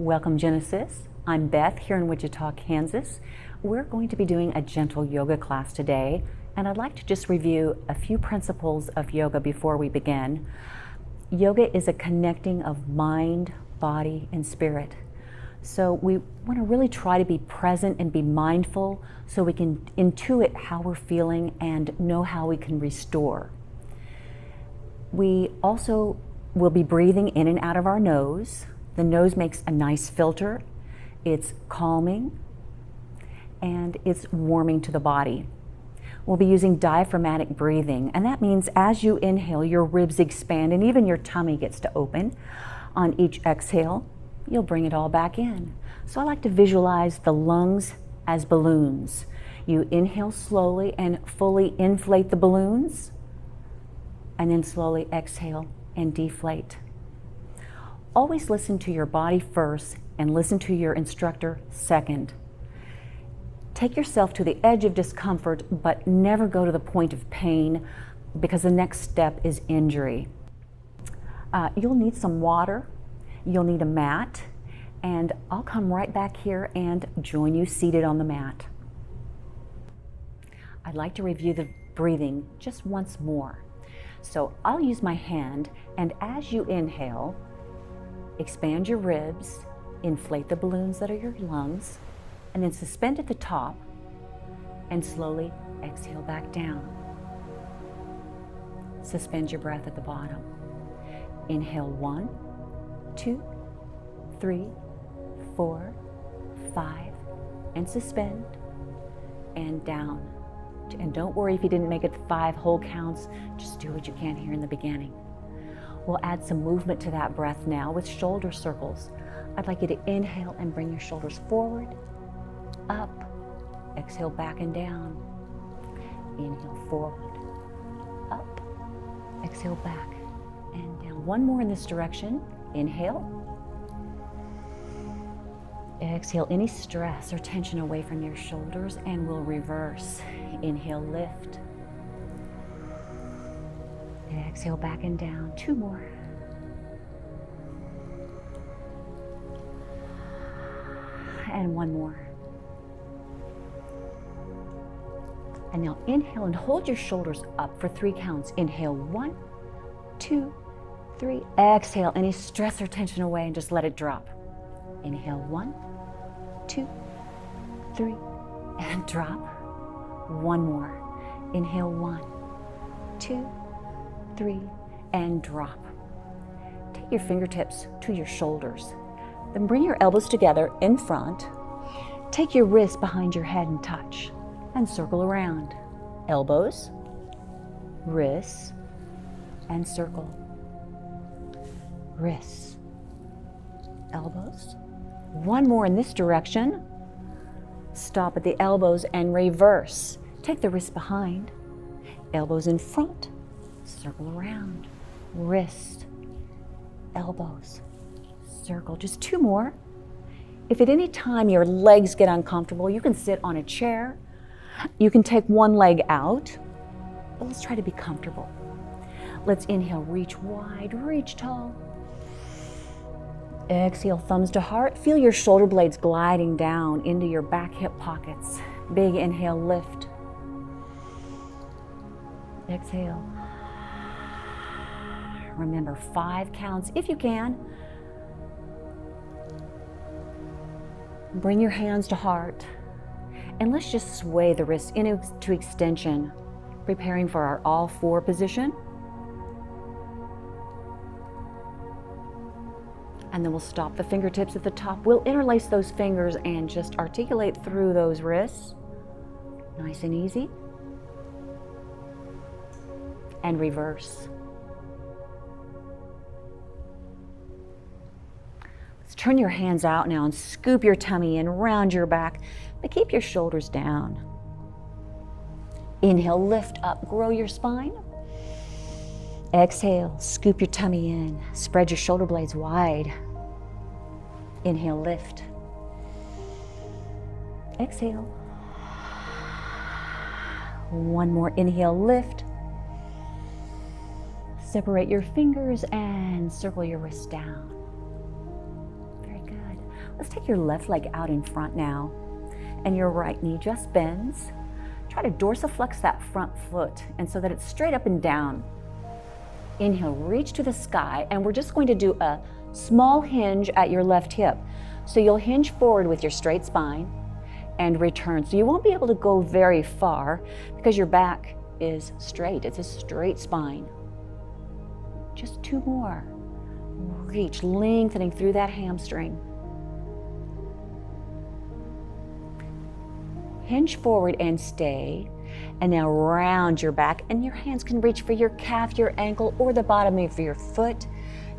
Welcome, Genesis. I'm Beth here in Wichita, Kansas. We're going to be doing a gentle yoga class today, and I'd like to just review a few principles of yoga before we begin. Yoga is a connecting of mind, body, and spirit. So we want to really try to be present and be mindful so we can intuit how we're feeling and know how we can restore. We also will be breathing in and out of our nose. The nose makes a nice filter. It's calming and it's warming to the body. We'll be using diaphragmatic breathing, and that means as you inhale, your ribs expand and even your tummy gets to open. On each exhale, you'll bring it all back in. So I like to visualize the lungs as balloons. You inhale slowly and fully inflate the balloons, and then slowly exhale and deflate. Always listen to your body first and listen to your instructor second. Take yourself to the edge of discomfort, but never go to the point of pain, because the next step is injury. You'll need some water, you'll need a mat, and I'll come right back here and join you seated on the mat. I'd like to review the breathing just once more. So I'll use my hand, and as you inhale, expand your ribs, inflate the balloons that are your lungs, and then suspend at the top and slowly exhale back down. Suspend your breath at the bottom. Inhale 1, 2, 3, 4, 5, and suspend, and down. And don't worry if you didn't make it 5 whole counts, just do what you can here in the beginning. We'll add some movement to that breath now with shoulder circles. I'd like you to inhale and bring your shoulders forward, up, exhale back and down. Inhale forward, up, exhale back and down. One more in this direction. Inhale. Exhale any stress or tension away from your shoulders, and we'll reverse. Inhale, lift. Exhale back and down. 2 more. And 1 more. And now inhale and hold your shoulders up for 3 counts. Inhale 1, 2, 3. Exhale any stress or tension away and just let it drop. Inhale 1, 2, 3, and drop. 1 more. Inhale 1, 2, 3, and drop. Take your fingertips to your shoulders. Then bring your elbows together in front. Take your wrists behind your head and touch, and circle around. Elbows, wrists, and circle. Wrists, elbows. 1 more in this direction. Stop at the elbows and reverse. Take the wrists behind, elbows in front, circle around, wrist, elbows, circle. Just 2 more. If at any time your legs get uncomfortable, you can sit on a chair. You can take 1 leg out, but let's try to be comfortable. Let's inhale, reach wide, reach tall. Exhale, thumbs to heart. Feel your shoulder blades gliding down into your back hip pockets. Big inhale, lift. Exhale. Remember 5 counts if you can. Bring your hands to heart. And let's just sway the wrists into extension, preparing for our all 4 position. And then we'll stop the fingertips at the top. We'll interlace those fingers and just articulate through those wrists. Nice and easy. And reverse. Let's turn your hands out now and scoop your tummy in, round your back, but keep your shoulders down. Inhale, lift up, grow your spine. Exhale, scoop your tummy in, spread your shoulder blades wide. Inhale, lift. Exhale. 1 more inhale, lift. Separate your fingers and circle your wrists down. Very good. Let's take your left leg out in front now, and your right knee just bends. Try to dorsiflex that front foot, and so that it's straight up and down. Inhale, reach to the sky, and we're just going to do a small hinge at your left hip. So you'll hinge forward with your straight spine and return. So you won't be able to go very far because your back is straight. It's a straight spine. Just 2 more. Reach, lengthening through that hamstring. Hinge forward and stay. And now round your back, and your hands can reach for your calf, your ankle, or the bottom of your foot.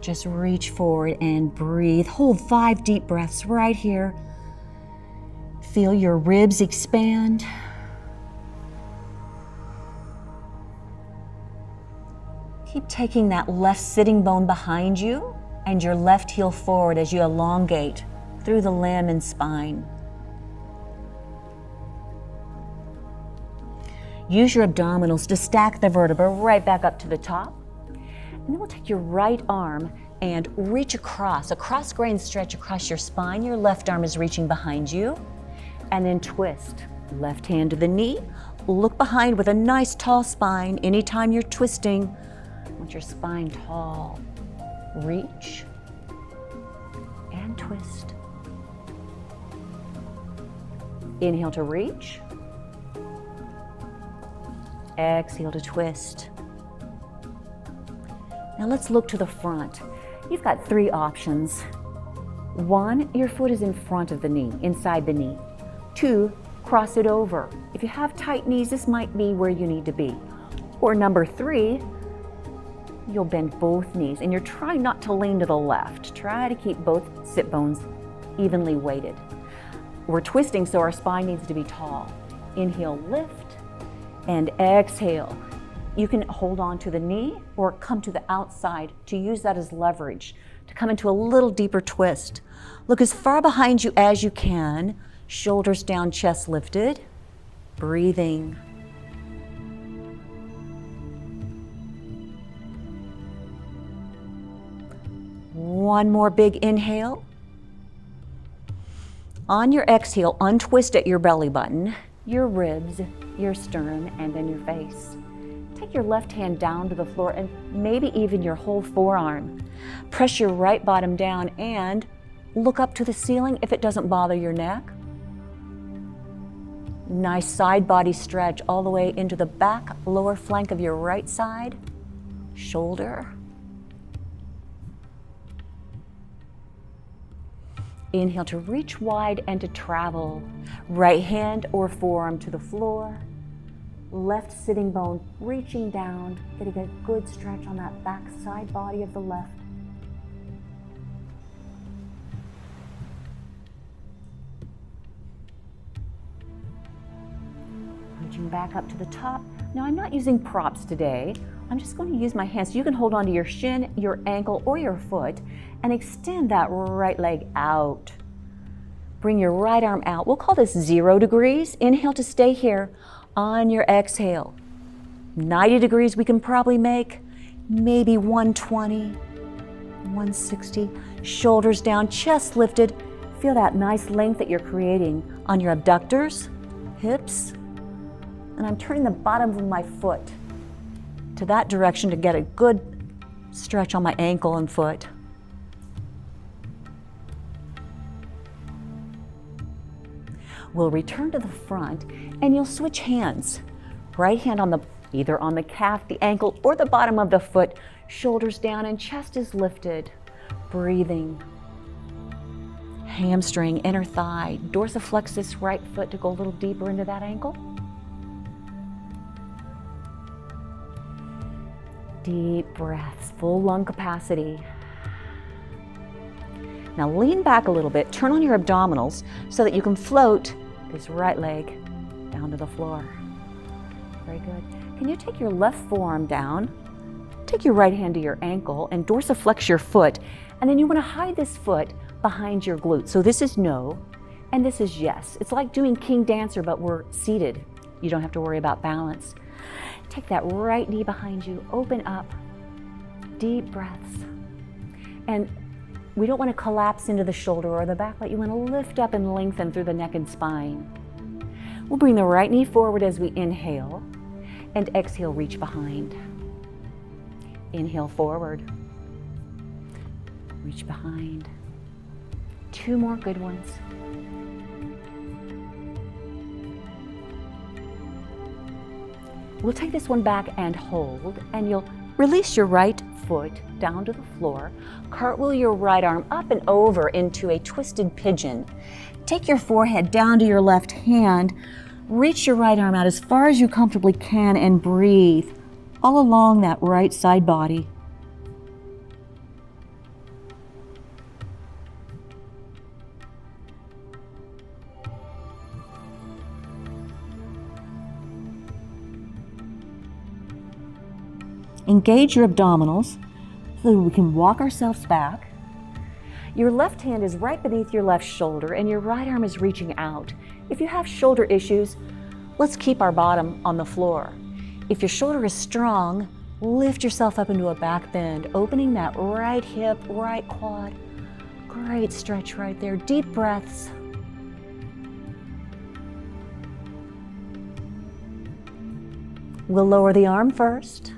Just reach forward and breathe. Hold 5 deep breaths right here. Feel your ribs expand. Keep taking that left sitting bone behind you and your left heel forward as you elongate through the limb and spine. Use your abdominals to stack the vertebra right back up to the top. And then we'll take your right arm and reach across, a cross-grain stretch across your spine. Your left arm is reaching behind you. And then twist. Left hand to the knee. Look behind with a nice tall spine. Anytime you're twisting, want your spine tall. Reach and twist. Inhale to reach. Exhale to twist. Now let's look to the front. You've got 3 options. 1, your foot is in front of the knee, inside the knee. 2, cross it over. If you have tight knees, this might be where you need to be. Or number 3, you'll bend both knees and you're trying not to lean to the left. Try to keep both sit bones evenly weighted. We're twisting, so our spine needs to be tall. Inhale, lift. And exhale. You can hold on to the knee or come to the outside to use that as leverage to come into a little deeper twist. Look as far behind you as you can. Shoulders down, chest lifted. Breathing. One more big inhale. On your exhale, untwist at your belly button, your ribs, your sternum, and then your face. Take your left hand down to the floor and maybe even your whole forearm. Press your right bottom down and look up to the ceiling if it doesn't bother your neck. Nice side body stretch all the way into the back lower flank of your right side, shoulder. Inhale to reach wide and to travel. Right hand or forearm to the floor. Left sitting bone reaching down, getting a good stretch on that back side body of the left. Reaching back up to the top. Now I'm not using props today. I'm just going to use my hands. So you can hold onto your shin, your ankle, or your foot and extend that right leg out. Bring your right arm out. We'll call this 0 degrees. Inhale to stay here. On your exhale, 90 degrees we can probably make, maybe 120, 160. Shoulders down, chest lifted. Feel that nice length that you're creating on your abductors, hips. And I'm turning the bottom of my foot to that direction to get a good stretch on my ankle and foot. We'll return to the front and you'll switch hands. Right hand on either on the calf, the ankle, or the bottom of the foot. Shoulders down and chest is lifted. Breathing. Hamstring, inner thigh. Dorsiflex this right foot to go a little deeper into that ankle. Deep breaths, full lung capacity. Now lean back a little bit, turn on your abdominals so that you can float this right leg down to the floor. Very good. Can you take your left forearm down, take your right hand to your ankle and dorsiflex your foot, and then you want to hide this foot behind your glute. So this is no, and this is yes. It's like doing King Dancer, but we're seated. You don't have to worry about balance. Take that right knee behind you, open up, deep breaths. And We don't want to collapse into the shoulder or the back, but you want to lift up and lengthen through the neck and spine. We'll bring the right knee forward as we inhale, and exhale, reach behind. Inhale forward, reach behind. 2 more good ones. We'll take this one back and hold, and you'll release your right foot down to the floor. Cartwheel your right arm up and over into a twisted pigeon. Take your forehead down to your left hand. Reach your right arm out as far as you comfortably can and breathe all along that right side body. Engage your abdominals so that we can walk ourselves back. Your left hand is right beneath your left shoulder and your right arm is reaching out. If you have shoulder issues, let's keep our bottom on the floor. If your shoulder is strong, lift yourself up into a back bend, opening that right hip, right quad. Great stretch right there. Deep breaths. We'll lower the arm first,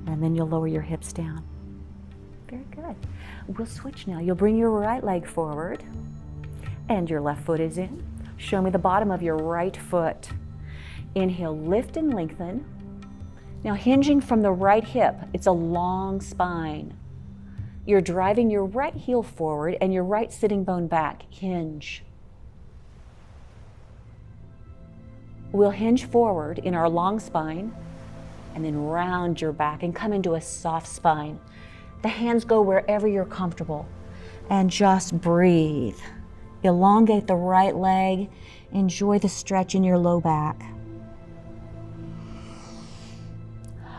and then you'll lower your hips down. Very good. We'll switch now. You'll bring your right leg forward, and your left foot is in. Show me the bottom of your right foot. Inhale, lift and lengthen. Now hinging from the right hip, it's a long spine. You're driving your right heel forward and your right sitting bone back. Hinge. We'll hinge forward in our long spine and then round your back and come into a soft spine. The hands go wherever you're comfortable and just breathe. Elongate the right leg. Enjoy the stretch in your low back.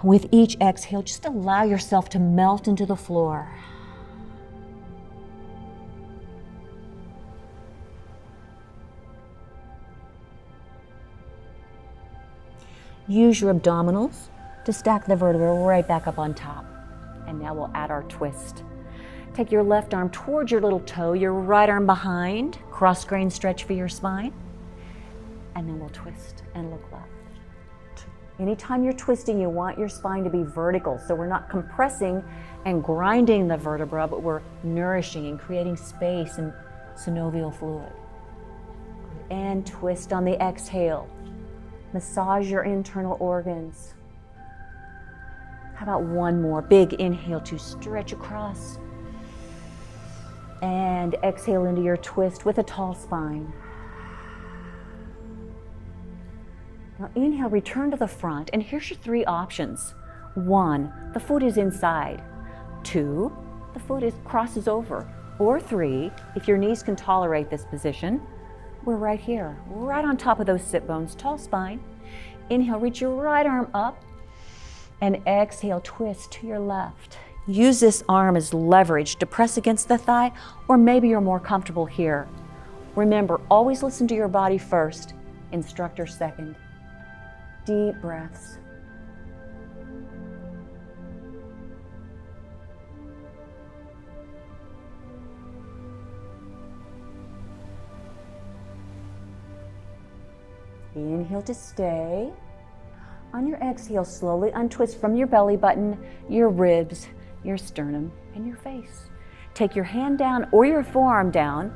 With each exhale, just allow yourself to melt into the floor. Use your abdominals to stack the vertebrae right back up on top. And now we'll add our twist. Take your left arm towards your little toe, your right arm behind, cross-grain stretch for your spine. And then we'll twist and look left. Anytime you're twisting, you want your spine to be vertical, so we're not compressing and grinding the vertebra, but we're nourishing and creating space and synovial fluid. And twist on the exhale. Massage your internal organs. How about one more? Big inhale to stretch across. And exhale into your twist with a tall spine. Now inhale, return to the front, and here's your 3 options. 1, the foot is inside. 2, the foot crosses over. Or 3, if your knees can tolerate this position, we're right here, right on top of those sit bones, tall spine. Inhale, reach your right arm up, and exhale, twist to your left. Use this arm as leverage to press against the thigh, or maybe you're more comfortable here. Remember, always listen to your body first, instructor second. Deep breaths. Inhale to stay. On your exhale, slowly untwist from your belly button, your ribs, your sternum, and your face. Take your hand down or your forearm down.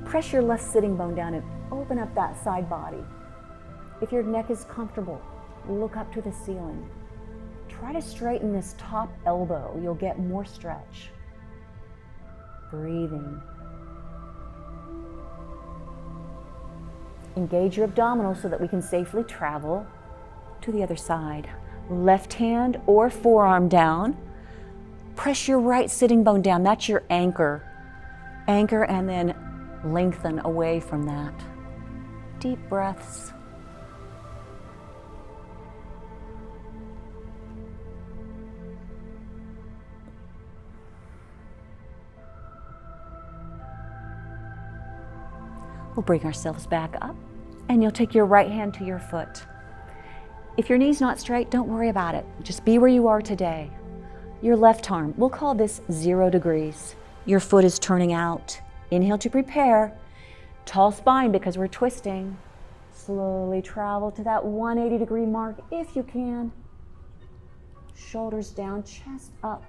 Press your left sitting bone down and open up that side body. If your neck is comfortable, look up to the ceiling. Try to straighten this top elbow. You'll get more stretch. Breathing. Engage your abdominals so that we can safely travel to the other side. Left hand or forearm down. Press your right sitting bone down. That's your anchor. Anchor and then lengthen away from that. Deep breaths. We'll bring ourselves back up, and you'll take your right hand to your foot. If your knee's not straight, don't worry about it. Just be where you are today. Your left arm, we'll call this 0 degrees. Your foot is turning out. Inhale to prepare. Tall spine because we're twisting. Slowly travel to that 180-degree mark if you can. Shoulders down, chest up.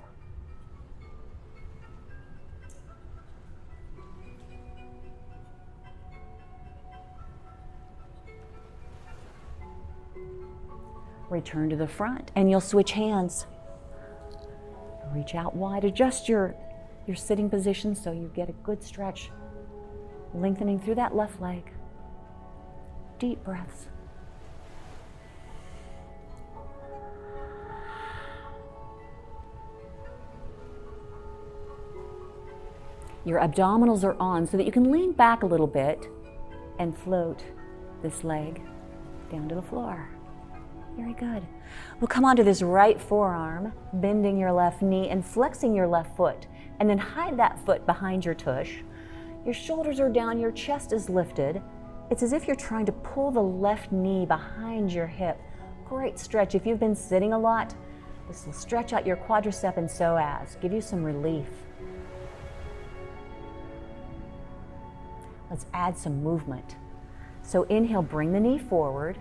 Return to the front and you'll switch hands. Reach out wide, adjust your sitting position so you get a good stretch. Lengthening through that left leg. Deep breaths. Your abdominals are on so that you can lean back a little bit and float this leg down to the floor. Very good. We'll come onto this right forearm, bending your left knee and flexing your left foot, and then hide that foot behind your tush. Your shoulders are down, your chest is lifted. It's as if you're trying to pull the left knee behind your hip. Great stretch. If you've been sitting a lot, this will stretch out your quadricep and psoas, give you some relief. Let's add some movement. So inhale, bring the knee forward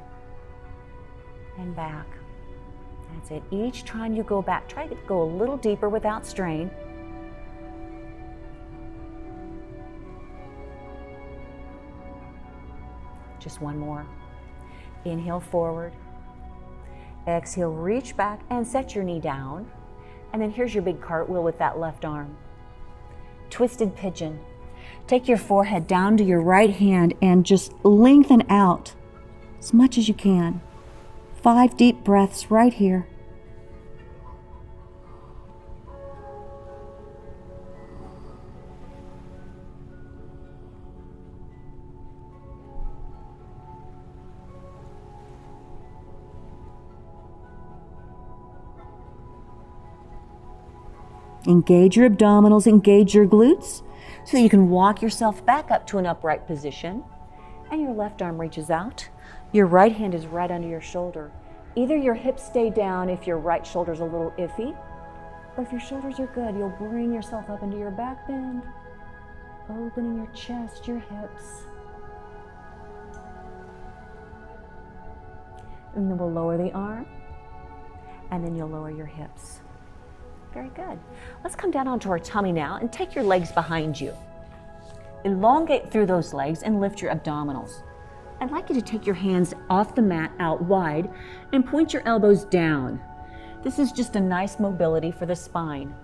and back. That's it. Each time you go back, try to go a little deeper without strain. Just one more. Inhale forward. Exhale, reach back and set your knee down. And then here's your big cartwheel with that left arm. Twisted pigeon. Take your forehead down to your right hand and just lengthen out as much as you can. 5 deep breaths right here. Engage your abdominals, engage your glutes, so that you can walk yourself back up to an upright position. And your left arm reaches out. Your right hand is right under your shoulder. Either your hips stay down if your right shoulder's a little iffy, or if your shoulders are good, you'll bring yourself up into your back bend, opening your chest, your hips. And then we'll lower the arm, and then you'll lower your hips. Very good. Let's come down onto our tummy now and take your legs behind you. Elongate through those legs and lift your abdominals. I'd like you to take your hands off the mat out wide and point your elbows down. This is just a nice mobility for the spine.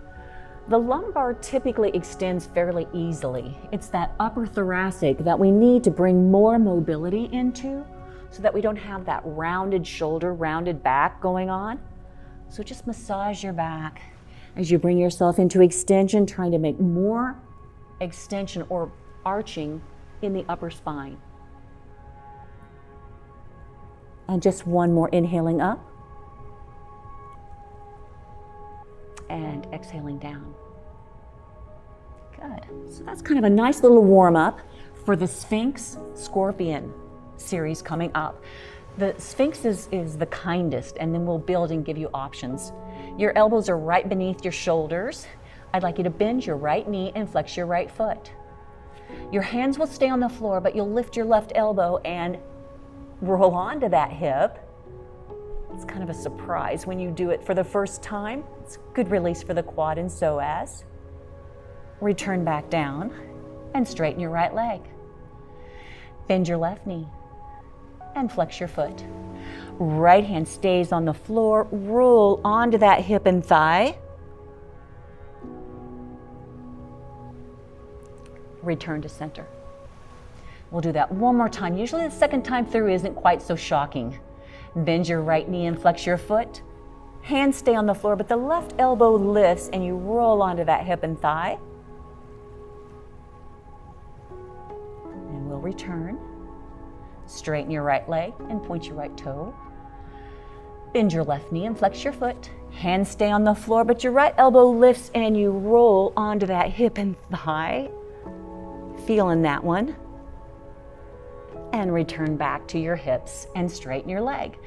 The lumbar typically extends fairly easily. It's that upper thoracic that we need to bring more mobility into so that we don't have that rounded shoulder, rounded back going on. So just massage your back as you bring yourself into extension, trying to make more extension or arching in the upper spine. And just one more, inhaling up and exhaling down. Good. So that's kind of a nice little warm up for the Sphinx Scorpion series coming up. The Sphinx is the kindest, and then we'll build and give you options. Your elbows are right beneath your shoulders. I'd like you to bend your right knee and flex your right foot. Your hands will stay on the floor, but you'll lift your left elbow and roll onto that hip. It's kind of a surprise when you do it for the first time. It's a good release for the quad and psoas. Return back down and straighten your right leg. Bend your left knee and flex your foot. Right hand stays on the floor, roll onto that hip and thigh. Return to center. We'll do that one more time. Usually the second time through isn't quite so shocking. Bend your right knee and flex your foot. Hands stay on the floor, but the left elbow lifts and you roll onto that hip and thigh. And we'll return. Straighten your right leg and point your right toe. Bend your left knee and flex your foot. Hands stay on the floor, but your right elbow lifts and you roll onto that hip and thigh. Feeling that one. And return back to your hips and straighten your leg.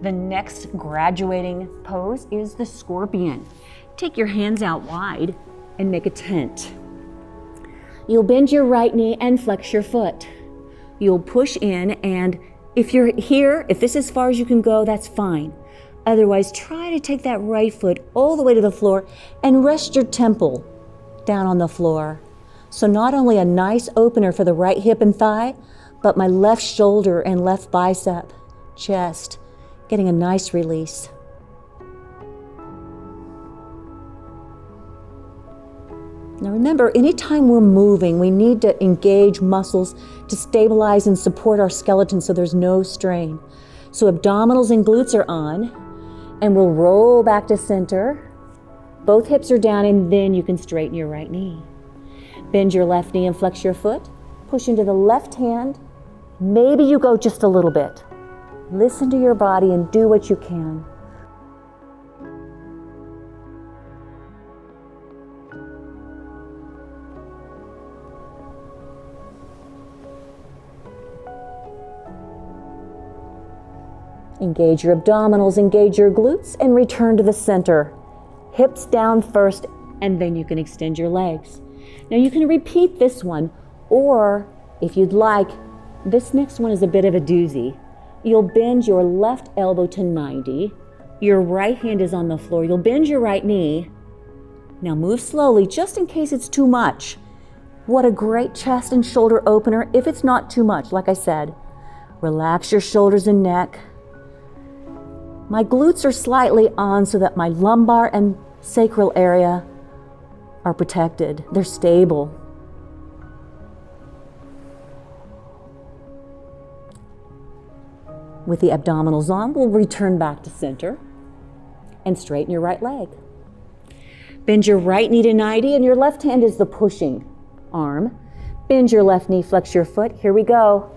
The next graduating pose is the scorpion. Take your hands out wide and make a tent. You'll bend your right knee and flex your foot. You'll push in, and if you're here, if this is as far as you can go, that's fine. Otherwise, try to take that right foot all the way to the floor and rest your temple down on the floor. So not only a nice opener for the right hip and thigh, but my left shoulder and left bicep, chest, getting a nice release. Now remember, anytime we're moving, we need to engage muscles to stabilize and support our skeleton so there's no strain. So abdominals and glutes are on, and we'll roll back to center. Both hips are down, and then you can straighten your right knee. Bend your left knee and flex your foot. Push into the left hand. Maybe you go just a little bit. Listen to your body and do what you can. Engage your abdominals, engage your glutes, and return to the center. Hips down first, and then you can extend your legs. Now you can repeat this one, or if you'd like, this next one is a bit of a doozy. You'll bend your left elbow to 90. Your right hand is on the floor. You'll bend your right knee. Now move slowly, just in case it's too much. What a great chest and shoulder opener if it's not too much, like I said. Relax your shoulders and neck. My glutes are slightly on so that my lumbar and sacral area are protected. They're stable. With the abdominals on, we'll return back to center and straighten your right leg. Bend your right knee to 90, and your left hand is the pushing arm. Bend your left knee, flex your foot. Here we go.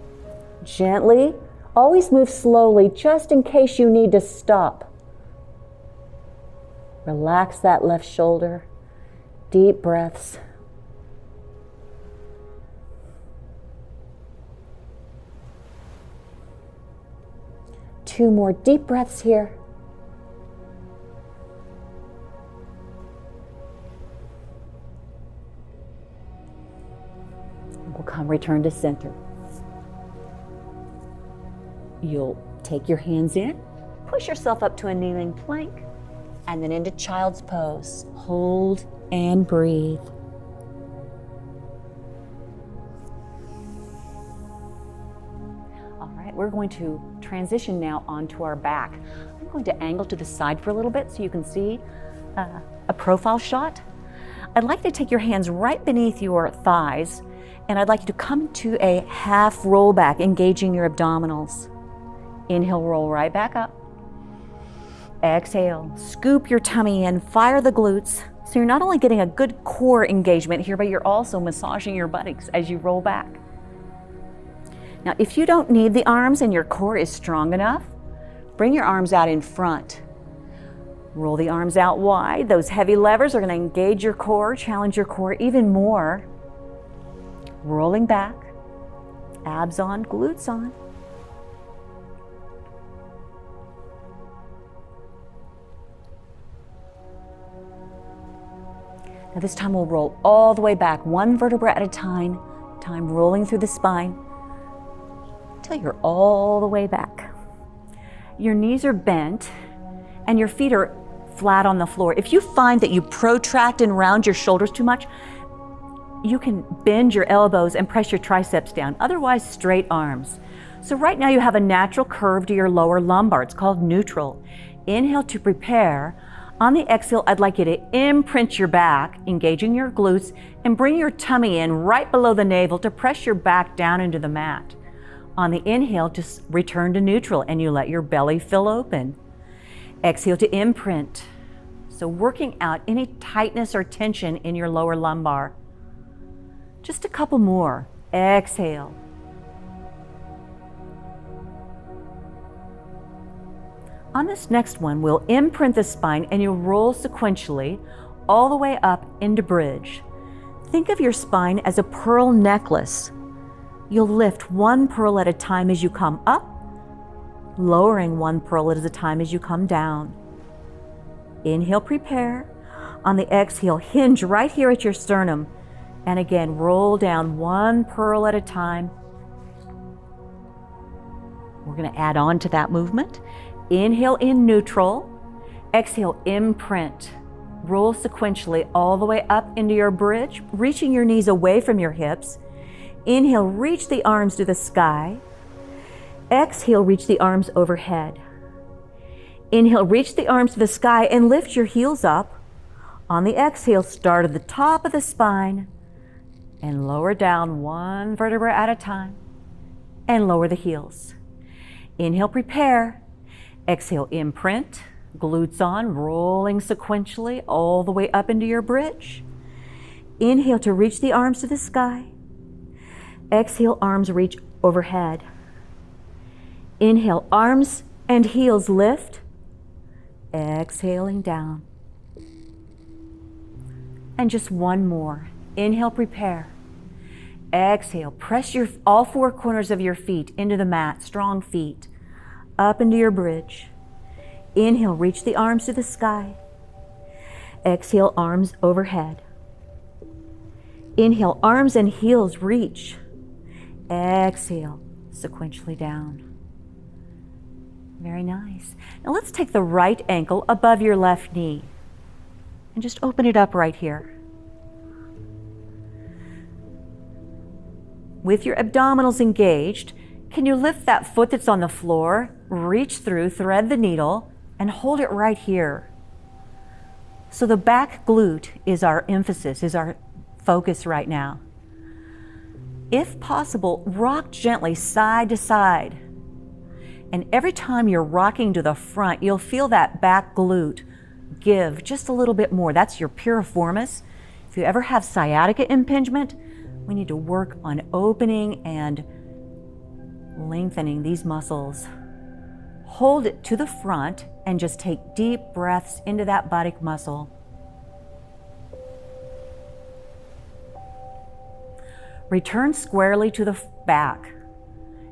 Gently. Always move slowly, just in case you need to stop. Relax that left shoulder. Deep breaths. Two more deep breaths here. We'll return to center. You'll take your hands in, push yourself up to a kneeling plank, and then into child's pose. Hold and breathe. All right, we're going to transition now onto our back. I'm going to angle to the side for a little bit so you can see a profile shot. I'd like you to take your hands right beneath your thighs, and I'd like you to come to a half roll back, engaging your abdominals. Inhale, roll right back up. Exhale, scoop your tummy in, fire the glutes. So you're not only getting a good core engagement here, but you're also massaging your buttocks as you roll back. Now, if you don't need the arms and your core is strong enough, bring your arms out in front. Roll the arms out wide. Those heavy levers are going to engage your core, challenge your core even more. Rolling back, abs on, glutes on. Now this time we'll roll all the way back, one vertebra at a time, rolling through the spine until you're all the way back. Your knees are bent and your feet are flat on the floor. If you find that you protract and round your shoulders too much, you can bend your elbows and press your triceps down, otherwise straight arms. So right now you have a natural curve to your lower lumbar. It's called neutral. Inhale to prepare. On the exhale, I'd like you to imprint your back, engaging your glutes, and bring your tummy in right below the navel to press your back down into the mat. On the inhale, just return to neutral and you let your belly fill open. Exhale to imprint. So working out any tightness or tension in your lower lumbar. Just a couple more. Exhale. On this next one, we'll imprint the spine and you'll roll sequentially all the way up into bridge. Think of your spine as a pearl necklace. You'll lift one pearl at a time as you come up, lowering one pearl at a time as you come down. Inhale, prepare. On the exhale, hinge right here at your sternum. And again, roll down one pearl at a time. We're going to add on to that movement. Inhale in neutral. Exhale, imprint. Roll sequentially all the way up into your bridge, reaching your knees away from your hips. Inhale, reach the arms to the sky. Exhale, reach the arms overhead. Inhale, reach the arms to the sky and lift your heels up. On the exhale, start at the top of the spine and lower down one vertebra at a time and lower the heels. Inhale, prepare. Exhale, imprint. Glutes on, rolling sequentially all the way up into your bridge. Inhale to reach the arms to the sky. Exhale, arms reach overhead. Inhale, arms and heels lift. Exhaling down. And just one more. Inhale, prepare. Exhale, press all four corners of your feet into the mat, strong feet, up into your bridge. Inhale, reach the arms to the sky. Exhale, arms overhead. Inhale, arms and heels reach. Exhale, sequentially down. Very nice. Now let's take the right ankle above your left knee and just open it up right here. With your abdominals engaged, can you lift that foot that's on the floor, reach through, thread the needle, and hold it right here? So the back glute is our emphasis, is our focus right now. If possible, rock gently side to side. And every time you're rocking to the front, you'll feel that back glute give just a little bit more. That's your piriformis. If you ever have sciatica impingement, we need to work on opening and lengthening these muscles. Hold it to the front and just take deep breaths into that buttock muscle. Return squarely to the back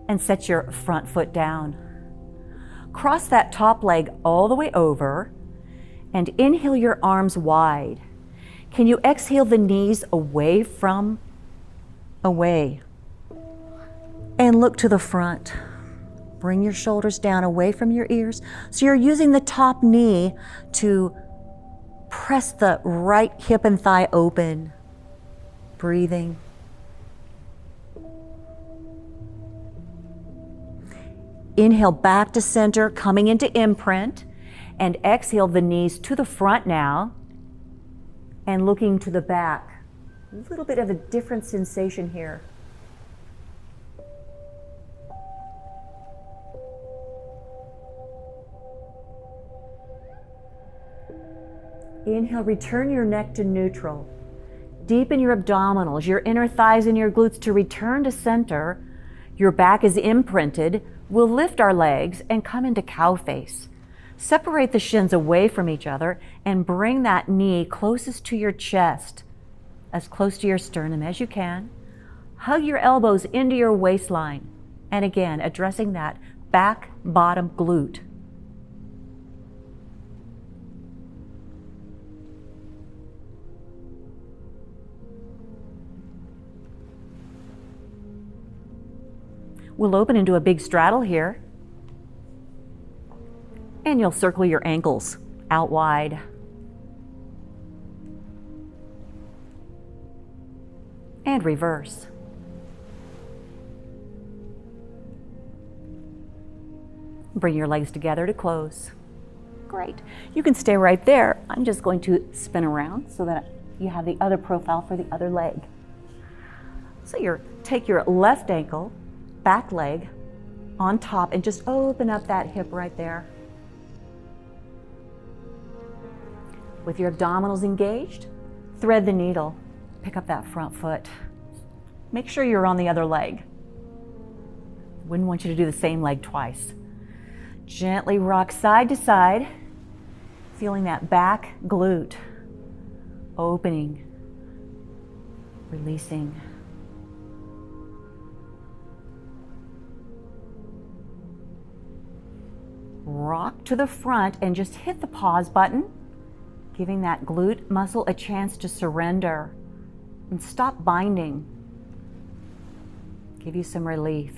and set your front foot down. Cross that top leg all the way over and inhale your arms wide. Can you exhale the knees away and look to the front? Bring your shoulders down away from your ears. So you're using the top knee to press the right hip and thigh open. Breathing. Inhale back to center, coming into imprint, and exhale the knees to the front now and looking to the back. A little bit of a different sensation here. Inhale, return your neck to neutral. Deepen your abdominals, your inner thighs and your glutes to return to center. Your back is imprinted. We'll lift our legs and come into cow face. Separate the shins away from each other and bring that knee closest to your chest, as close to your sternum as you can. Hug your elbows into your waistline. And again, addressing that back bottom glute. We'll open into a big straddle here. And you'll circle your ankles out wide. And reverse. Bring your legs together to close. Great. You can stay right there. I'm just going to spin around so that you have the other profile for the other leg. So take your left ankle, back leg on top and just open up that hip right there. With your abdominals engaged, thread the needle, pick up that front foot. Make sure you're on the other leg. Wouldn't want you to do the same leg twice. Gently rock side to side, feeling that back glute opening, releasing. Rock to the front and just hit the pause button, giving that glute muscle a chance to surrender And stop binding. Give you some relief.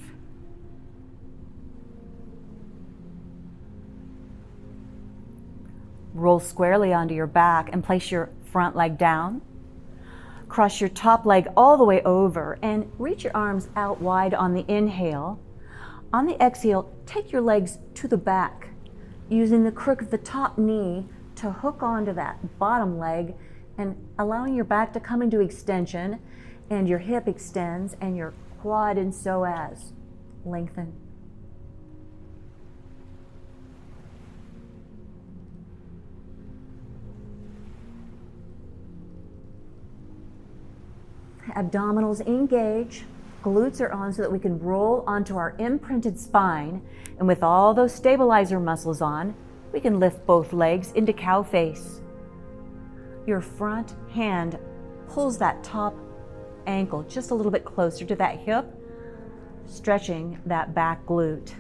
Roll squarely onto your back and place your front leg down. Cross your top leg all the way over and reach your arms out wide on the inhale. On the exhale, take your legs to the back, using the crook of the top knee to hook onto that bottom leg and allowing your back to come into extension, and your hip extends and your quad and psoas lengthen. Abdominals engage, glutes are on so that we can roll onto our imprinted spine, and with all those stabilizer muscles on, we can lift both legs into cow face. Your front hand pulls that top ankle just a little bit closer to that hip, stretching that back glute.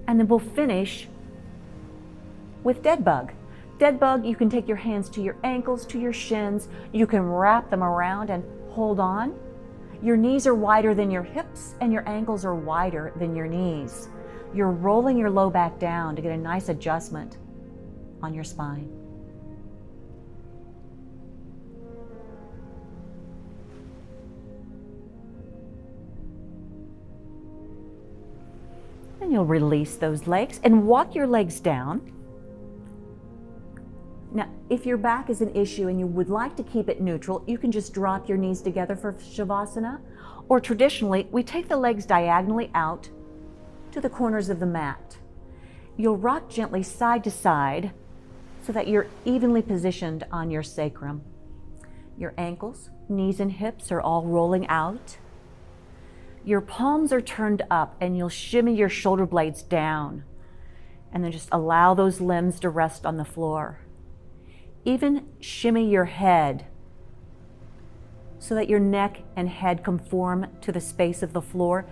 And then we'll finish with dead bug. Dead bug, you can take your hands to your ankles, to your shins. You can wrap them around and hold on. Your knees are wider than your hips and your ankles are wider than your knees. You're rolling your low back down to get a nice adjustment on your spine. Then you'll release those legs and walk your legs down. Now, if your back is an issue and you would like to keep it neutral, you can just drop your knees together for Shavasana. Or traditionally, we take the legs diagonally out to the corners of the mat. You'll rock gently side to side so that you're evenly positioned on your sacrum. Your ankles, knees, and hips are all rolling out. Your palms are turned up and you'll shimmy your shoulder blades down. And then just allow those limbs to rest on the floor. Even shimmy your head so that your neck and head conform to the space of the floor,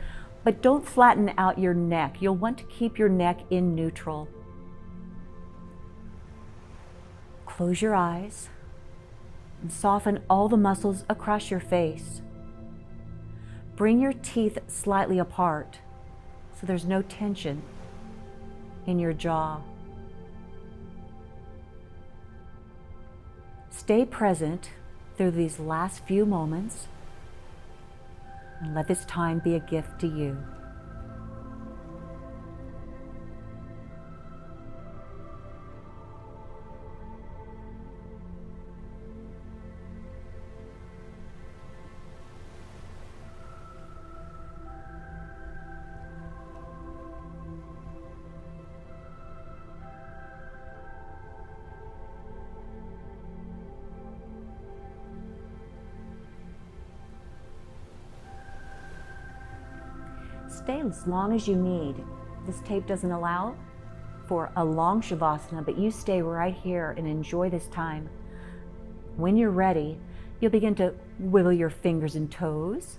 but don't flatten out your neck. You'll want to keep your neck in neutral. Close your eyes and soften all the muscles across your face. Bring your teeth slightly apart so there's no tension in your jaw. Stay present through these last few moments and let this time be a gift to you. Stay as long as you need. This tape doesn't allow for a long Shavasana, but you stay right here and enjoy this time. When you're ready, you'll begin to wiggle your fingers and toes.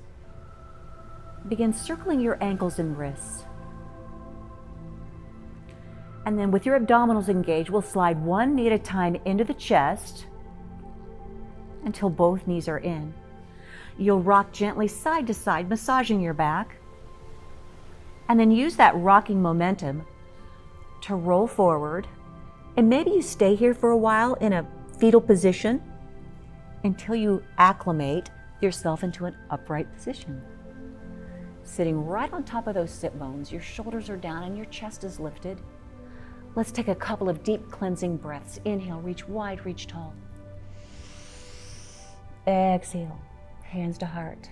Begin circling your ankles and wrists. And then with your abdominals engaged, we'll slide one knee at a time into the chest until both knees are in. You'll rock gently side to side, massaging your back. And then use that rocking momentum to roll forward. And maybe you stay here for a while in a fetal position until you acclimate yourself into an upright position. Sitting right on top of those sit bones, your shoulders are down and your chest is lifted. Let's take a couple of deep cleansing breaths. Inhale, reach wide, reach tall. Exhale, hands to heart.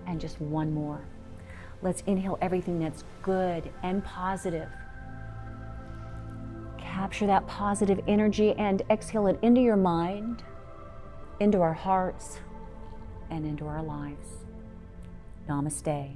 And just one more. Let's inhale everything that's good and positive. Capture that positive energy and exhale it into your mind, into our hearts, and into our lives. Namaste.